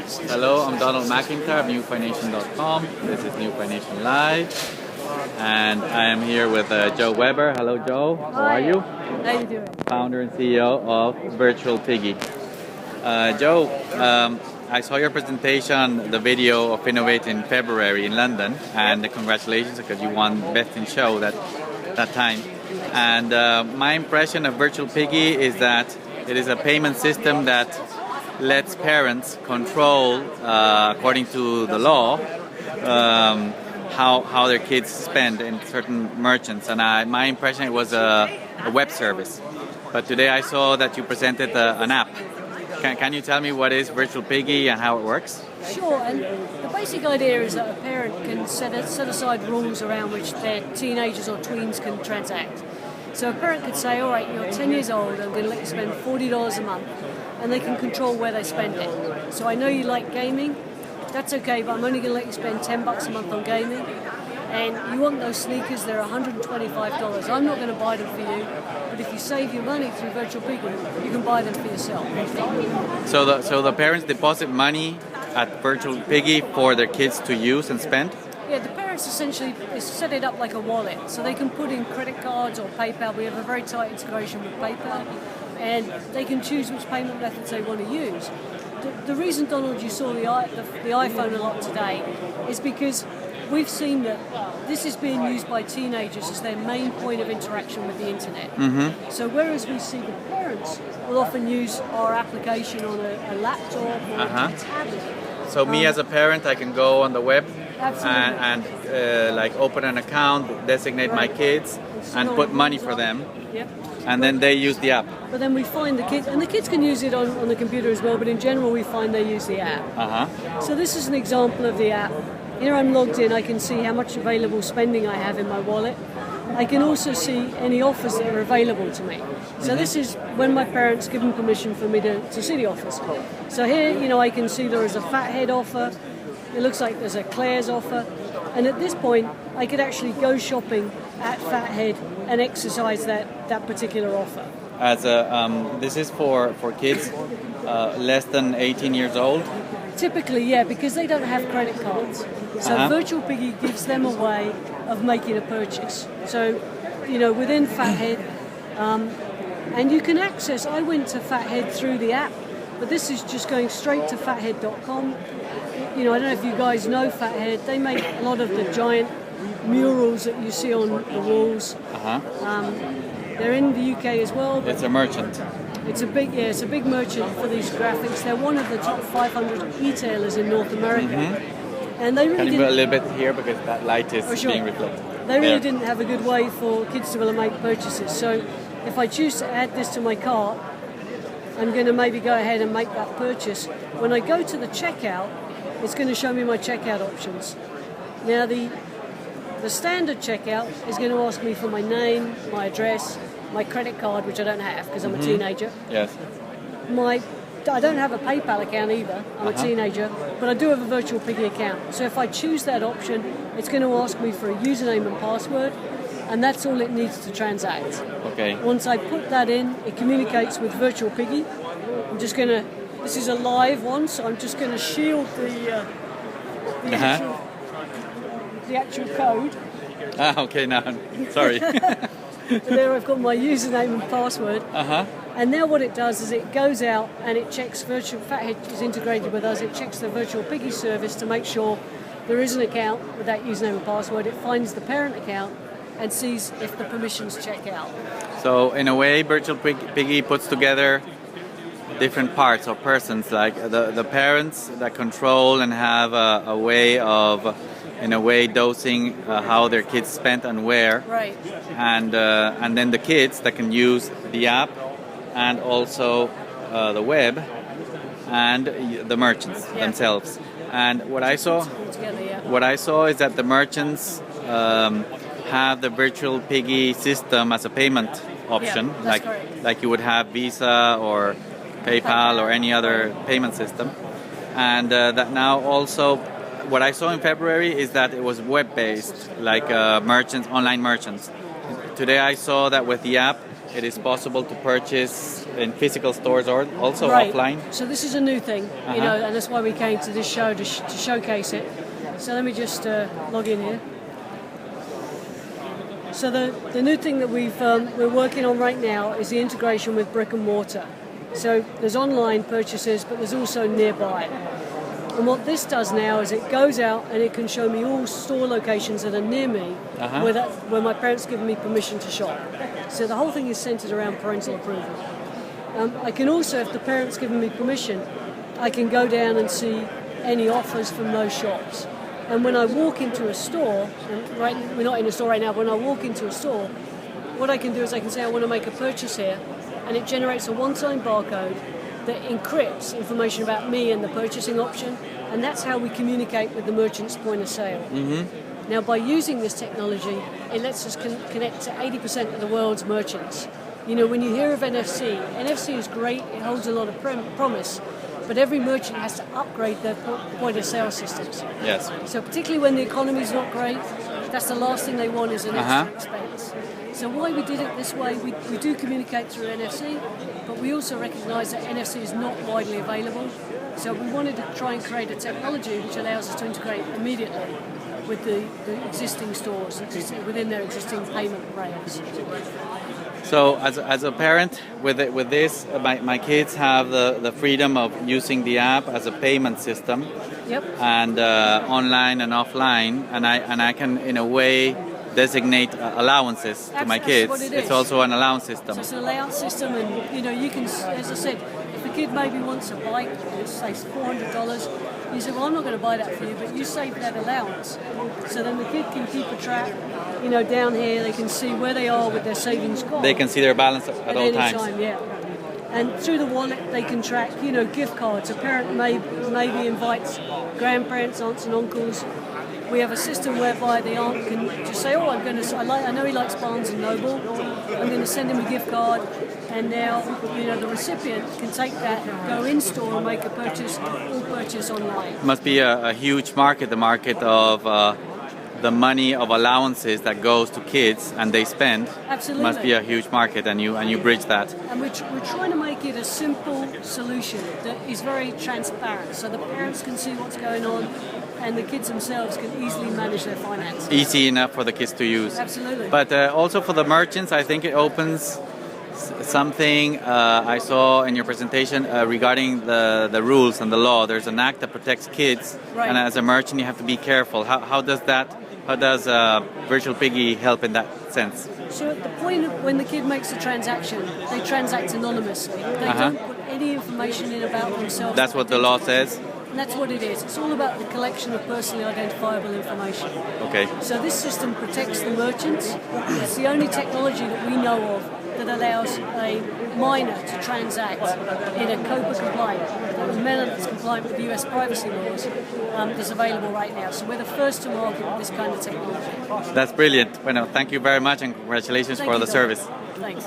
Hello, I'm Donald McIntyre of NewFinancial.com. This is New Financial Live, and I am here with Joe Weber. Hello, Joe. How are you? How you doing? Founder and CEO of Virtual Piggy. Joe, I saw your presentation, the video of Finovate in February in London, and congratulations because you won Best in Show that time. And my impression of Virtual Piggy is that it is a payment system that lets parents control, according to the law, how their kids spend in certain merchants. And my impression it was a web service. But today I saw that you presented an app. Can you tell me what is Virtual Piggy and how it works? Sure, and the basic idea is that a parent can set aside rules around which their teenagers or tweens can transact. So a parent could say, all right, you're 10 years old, I'm going to let you spend $40 a month, and they can control where they spend it. So I know you like gaming, that's okay, but I'm only going to let you spend $10 a month on gaming. And you want those sneakers, they're $125. I'm not going to buy them for you, but if you save your money through Virtual Piggy, you can buy them for yourself. So the parents deposit money at Virtual Piggy for their kids to use and spend? Yeah, the parents essentially set it up like a wallet, so they can put in credit cards or PayPal. We have a very tight integration with PayPal, and they can choose which payment methods they want to use. The reason, Donald, you saw the iPhone a lot today is because we've seen that this is being used by teenagers as their main point of interaction with the internet. Mm-hmm. So whereas we see the parents will often use our application on a laptop or a tablet. So me as a parent, I can go on the web and like open an account, designate my kids, and put money for them. Yep. And then they use the app. But then we find the kids, and the kids can use it on the computer as well, but in general we find they use the app. So this is an example of the app. Here I'm logged in, I can see how much available spending I have in my wallet. I can also see any offers that are available to me. So this is when my parents give them permission for me to see the offers. So here, I can see there is a Fathead offer. It looks like there's a Claire's offer. And at this point, I could actually go shopping at Fathead and exercise that particular offer. This is for kids less than 18 years old? Typically, yeah, because they don't have credit cards. So Virtual Piggy gives them a way of making a purchase. So, within Fathead, and you can access, I went to Fathead through the app, but this is just going straight to fathead.com. I don't know if you guys know Fathead. They make a lot of the giant murals that you see on the walls. They're in the UK as well. It's a merchant. It's a big merchant for these graphics. They're one of the top 500 e-tailers in North America. And they really Can you put a little bit here because that light is being reflected. They really didn't have a good way for kids to be able to make purchases. So if I choose to add this to my cart, I'm going to maybe go ahead and make that purchase. When I go to the checkout, it's going to show me my checkout options. Now the standard checkout is going to ask me for my name, my address, my credit card, which I don't have because I'm a teenager. Yes. I don't have a PayPal account either. I'm a teenager, but I do have a Virtual Piggy account. So if I choose that option, it's going to ask me for a username and password, and that's all it needs to transact. Okay. Once I put that in, it communicates with Virtual Piggy. I'm just going to. This is a live one, so I'm just going to shield the actual code. Okay, now, sorry. There I've got my username and password. And now what it does is it goes out and it checks Fathead is integrated with us. It checks the Virtual Piggy service to make sure there is an account with that username and password. It finds the parent account and sees if the permissions check out. So in a way, Virtual Piggy puts together different parts or persons, like the parents that control and have a way of, in a way, dosing how their kids spent and where. Right. And then the kids that can use the app and also the web and the merchants themselves. And what I saw is that the merchants have the Virtual Piggy system as a payment option, like you would have Visa or PayPal or any other payment system. And that now also, what I saw in February is that it was web-based, like merchants, online merchants. Today I saw that with the app, it is possible to purchase in physical stores or also Right. offline. So this is a new thing, you know, and that's why we came to this show to showcase it. So let me just log in here. So the new thing that we're working on right now is the integration with brick and mortar. So there's online purchases, but there's also nearby. And what this does now is it goes out and it can show me all store locations that are near me where my parents have given me permission to shop. So the whole thing is centered around parental approval. I can also, if the parents given me permission, I can go down and see any offers from those shops. And when I walk into a store, and we're not in a store right now, but when I walk into a store, what I can do is I can say I want to make a purchase here, and it generates a one-time barcode that encrypts information about me and the purchasing option, and that's how we communicate with the merchant's point of sale. Mm-hmm. Now, by using this technology, it lets us connect to 80% of the world's merchants. You know, when you hear of NFC, NFC is great, it holds a lot of promise, but every merchant has to upgrade their point of sale systems. Yes. So particularly when the economy is not great, that's the last thing they want is an extra expense. So why we did it this way, we do communicate through NFC, but we also recognise that NFC is not widely available. So we wanted to try and create a technology which allows us to integrate immediately with the existing stores, within their existing payment rails. So as a parent, with this, my kids have the freedom of using the app as a payment system, and online and offline, and I can in a way designate allowances to my kids. What it is. It's also an allowance system. So it's an allowance system, and you know you can, as I said, if a kid maybe wants a bike, let's say $400. You say, well, I'm not going to buy that for you, but you save that allowance. So then the kid can keep a track, you know, down here, they can see where they are with their savings gone. They can see their balance at all any times. Time, yeah. And through the wallet, they can track, you know, gift cards. A parent maybe invites grandparents, aunts and uncles. We have a system whereby the aunt can just say, oh, I know he likes Barnes and Noble. I'm going to send him a gift card. And now, you know, the recipient can take that, go in store and make a purchase, or purchase online. It must be a huge market, the market of the money of allowances that goes to kids and they spend. Absolutely. Must be a huge market, and you bridge that. And we're trying to make it a simple solution that is very transparent, so the parents can see what's going on, and the kids themselves can easily manage their finances. Easy enough for the kids to use. Absolutely. But also for the merchants, I think it opens something I saw in your presentation regarding the rules and the law. There's an act that protects kids, right. And as a merchant, you have to be careful. How does Virtual Piggy help in that sense? So at the point of when the kid makes a transaction, they transact anonymously. They don't put any information in about themselves. That's what the law says? And that's what it is. It's all about the collection of personally identifiable information. Okay. So this system protects the merchants. It's the only technology that we know of that allows a minor to transact in a COPA compliant, a manner that's compliant with US privacy laws, that's available right now. So we're the first to market with this kind of technology. That's brilliant. Bueno, thank you very much and congratulations for the service. Thanks.